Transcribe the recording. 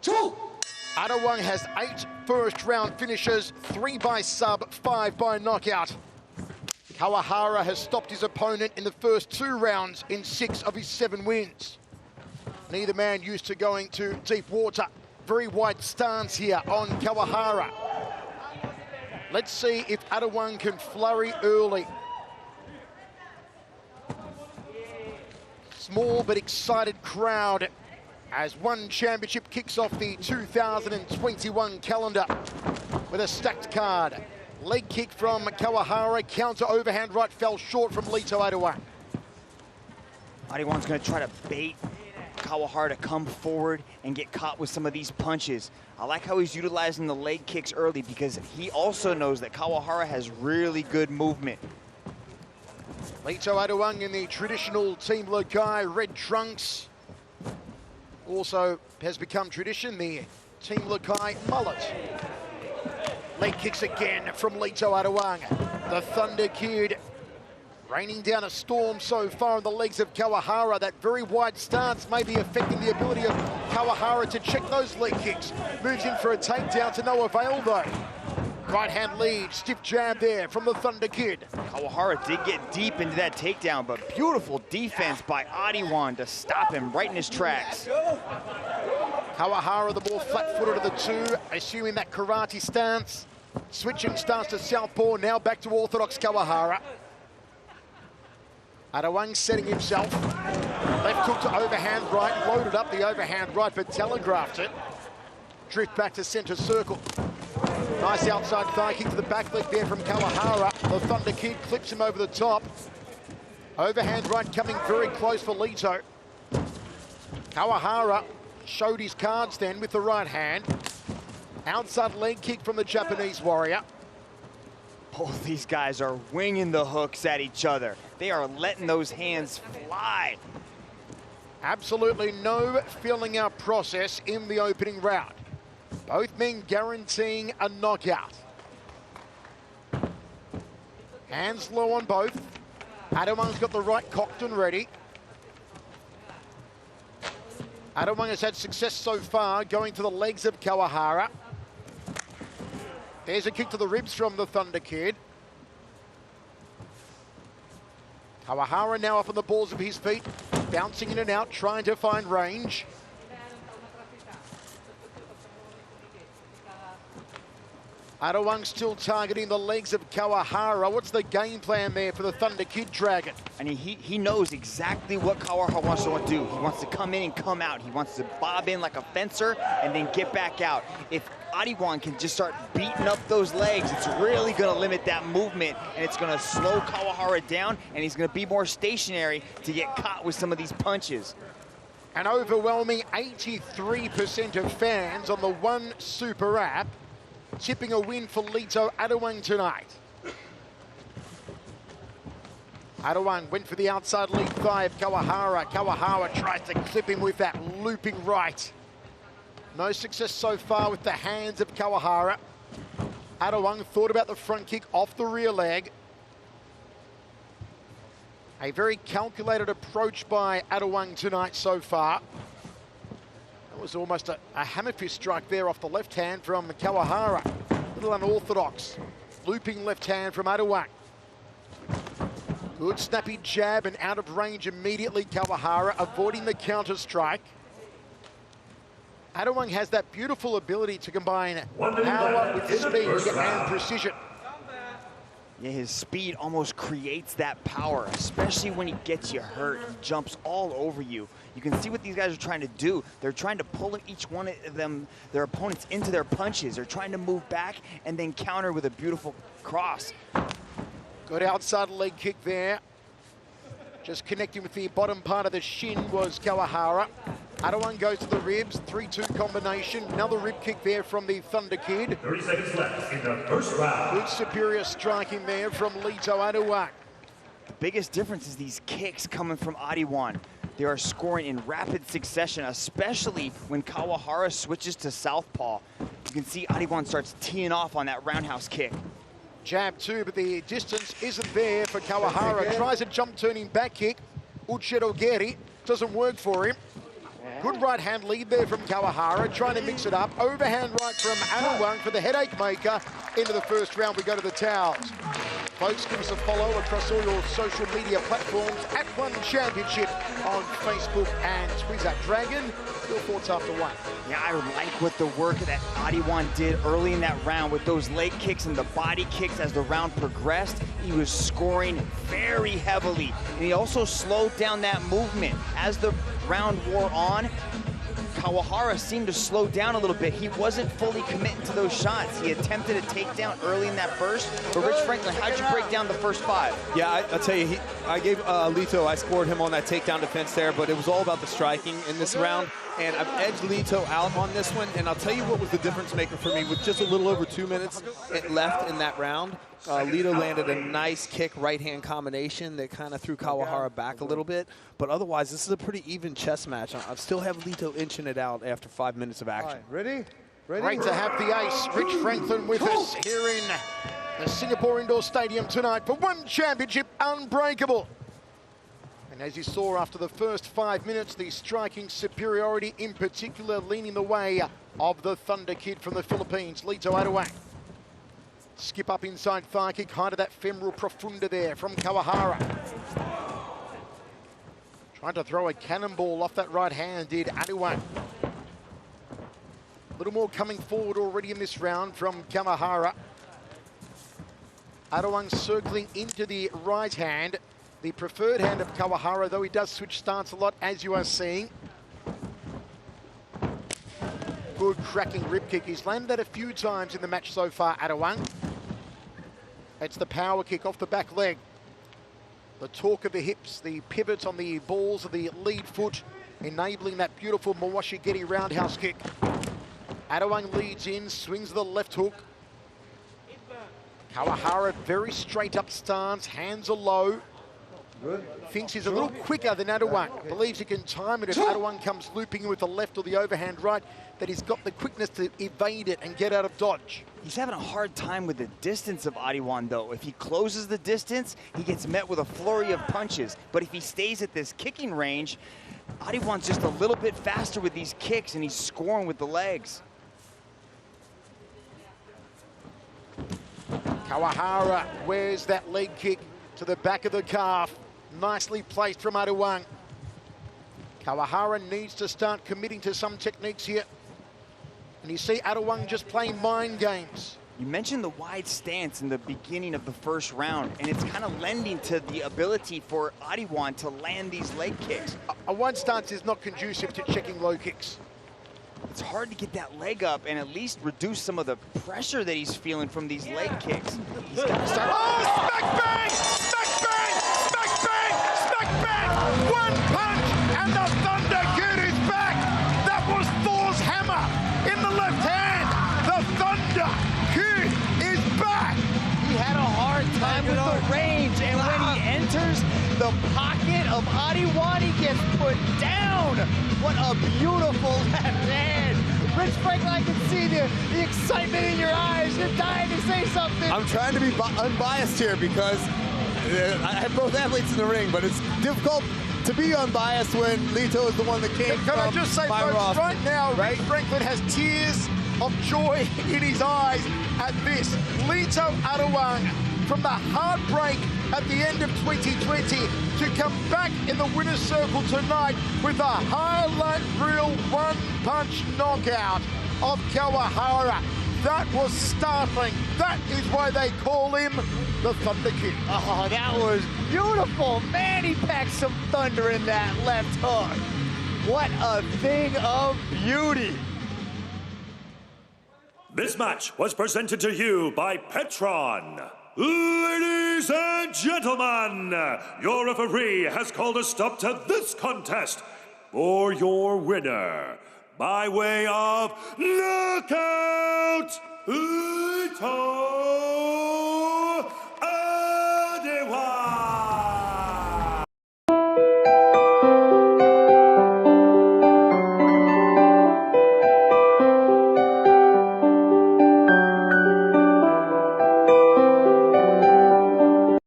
2. Adiwang has 8 first-round finishes, 3 by sub, 5 by knockout. Kawahara has stopped his opponent in the first 2 rounds in 6 of his 7 wins. Neither man used to going to deep water. Very wide stance here on Kawahara. Let's see if Adiwang can flurry early. Small but excited crowd as one championship kicks off the 2021 calendar with a stacked card. Leg kick from Kawahara, counter overhand right fell short from Lito Adiwang. Adiwang's gonna try to bait Kawahara to come forward and get caught with some of these punches. I like how he's utilizing the leg kicks early because he also knows that Kawahara has really good movement. Lito Adiwang in the traditional Team Lokai red trunks. Also has become tradition, the Team Lokai mullet. Leg kicks again from Lito Adiwang. The Thunder Kid raining down a storm so far on the legs of Kawahara. That very wide stance may be affecting the ability of Kawahara to check those leg kicks. Moves in for a takedown to no avail though. Right hand lead, stiff jab there from the Thunder Kid. Kawahara did get deep into that takedown, but beautiful defense by Adiwang to stop him right in his tracks. Kawahara the more flat-footed of the two, assuming that karate stance. Switching stance to southpaw, now back to orthodox Kawahara. Adiwang setting himself. Left hook to overhand right, loaded up the overhand right, but telegraphed it. Drift back to center circle. Nice outside thigh kick to the back leg there from Kawahara. The Thunder Kid clips him over the top. Overhand right coming very close for Lito. Kawahara showed his cards then with the right hand. Outside leg kick from the Japanese warrior. Both these guys are winging the hooks at each other. They are letting those hands fly. Absolutely no filling out process in the opening round. Both men guaranteeing a knockout. Hands low on both. Adiwang's got the right cocked and ready. Adiwang has had success so far going to the legs of Kawahara. There's a kick to the ribs from the Thunder Kid. Kawahara now up on the balls of his feet, bouncing in and out, trying to find range. Adiwang still targeting the legs of Kawahara. What's the game plan there for the Thunder Kid Dragon? And he knows exactly what Kawahara wants to do. He wants to come in and come out. He wants to bob in like a fencer and then get back out. If Adiwang can just start beating up those legs, it's really going to limit that movement, and it's going to slow Kawahara down, and he's going to be more stationary to get caught with some of these punches. An overwhelming 83% of fans on the One Super app tipping a win for Lito Adiwang tonight. Adiwang went for the outside lead thigh of Kawahara. Kawahara tries to clip him with that looping right. No success so far with the hands of Kawahara. Adiwang thought about the front kick off the rear leg. A very calculated approach by Adiwang tonight so far. That was almost a hammer fist strike there off the left hand from Kawahara. Little unorthodox. Looping left hand from Adiwang. Good snappy jab and out of range immediately. Kawahara avoiding the counter strike. Adiwang has that beautiful ability to combine power with speed and precision. Yeah, his speed almost creates that power, especially when he gets you hurt. He jumps all over you. You can see what these guys are trying to do. They're trying to pull each one of them, their opponents, into their punches. They're trying to move back and then counter with a beautiful cross. Good outside leg kick there. Just connecting with the bottom part of the shin was Kawahara. Adiwang goes to the ribs, 3-2 combination. Another rib kick there from the Thunder Kid. 30 seconds left in the first round. Good superior striking there from Lito Adiwang. The biggest difference is these kicks coming from Adiwang. They are scoring in rapid succession, especially when Kawahara switches to southpaw. You can see Adiwang starts teeing off on that roundhouse kick. Jab too, but the distance isn't there for Kawahara. Tries a jump turning back kick. Uchedogeri doesn't work for him. Good right hand lead there from Kawahara, trying to mix it up. Overhand right from Adiwang for the headache maker. Into the first round, we go to the towels. Folks, give us a follow across all your social media platforms at One Championship on Facebook and Twitter. Dragon, your thoughts after one? Yeah, I like what the work that Adiwang did early in that round with those leg kicks and the body kicks as the round progressed. He was scoring very heavily, and he also slowed down that movement. As the round wore on, Kawahara seemed to slow down a little bit. He wasn't fully committing to those shots. He attempted a takedown early in that burst. But Rich Franklin, how'd you break down the first 5? Yeah, I'll tell you, I gave Lito, I scored him on that takedown defense there, but it was all about the striking in this round. And I've edged Lito out on this one. And I'll tell you what was the difference maker for me. With just a little over 2 minutes left in that round, Lito landed a nice kick right-hand combination that kind of threw Kawahara back a little bit. But otherwise, this is a pretty even chess match. I still have Lito inching it out after 5 minutes of action. Ready? Great to have the ace, Rich Franklin, with us here in the Singapore Indoor Stadium tonight for One Championship Unbreakable. And as you saw after the first 5 minutes, the striking superiority in particular leaning the way of the Thunder Kid from the Philippines, Lito Adiwang. Skip up inside thigh kick, high to that femoral profunda there from Kawahara. Trying to throw a cannonball off that right hand did Adiwang. A little more coming forward already in this round from Kawahara. Adiwang circling into the right hand, the preferred hand of Kawahara, though he does switch stance a lot, as you are seeing. Good cracking rib kick. He's landed that a few times in the match so far, Adiwang. It's the power kick off the back leg. The torque of the hips, the pivot on the balls of the lead foot, enabling that beautiful Mawashigiri roundhouse kick. Adiwang leads in, swings the left hook. Kawahara, very straight up stance, hands are low. Good. Thinks he's a little quicker than Adiwang. Believes he can time it if Adiwang comes looping in with the left or the overhand right, that he's got the quickness to evade it and get out of dodge. He's having a hard time with the distance of Adiwang, though. If he closes the distance, he gets met with a flurry of punches. But if he stays at this kicking range, Adiwang's just a little bit faster with these kicks, and he's scoring with the legs. Kawahara wears that leg kick to the back of the calf. Nicely placed from Adiwang. Kawahara needs to start committing to some techniques here. And you see Adiwang just playing mind games. You mentioned the wide stance in the beginning of the first round, and it's kind of lending to the ability for Adiwang to land these leg kicks. A wide stance is not conducive to checking low kicks. It's hard to get that leg up and at least reduce some of the pressure that he's feeling from these leg kicks. He's got to start. Oh, smack bang! Smack bang! Smack bang! Smack bang! One punch and the Thunder Kid is back! That was Thor's hammer in the left hand. The Thunder Kid is back! He had a hard time with the range, and when he enters the pocket of Adiwang, he gets put down. What a beautiful left hand. Rich Franklin, I can see the excitement in your eyes. You're dying to say something. I'm trying to be unbiased here because I have both athletes in the ring, but it's difficult to be unbiased when Lito is the one that came Can from I just say, my folks, roster. right now, Right? Rich Franklin has tears of joy in his eyes at this. Lito Adiwang, from the heartbreak at the end of 2020 to come back in the winner's circle tonight with a highlight reel one-punch knockout of Kawahara. That was startling. That is why they call him the Thunder Kid. Oh, that was beautiful. Man, he packed some thunder in that left hook. What a thing of beauty. This match was presented to you by Petron. Ladies and gentlemen, your referee has called a stop to this contest for your winner by way of knockout, Lito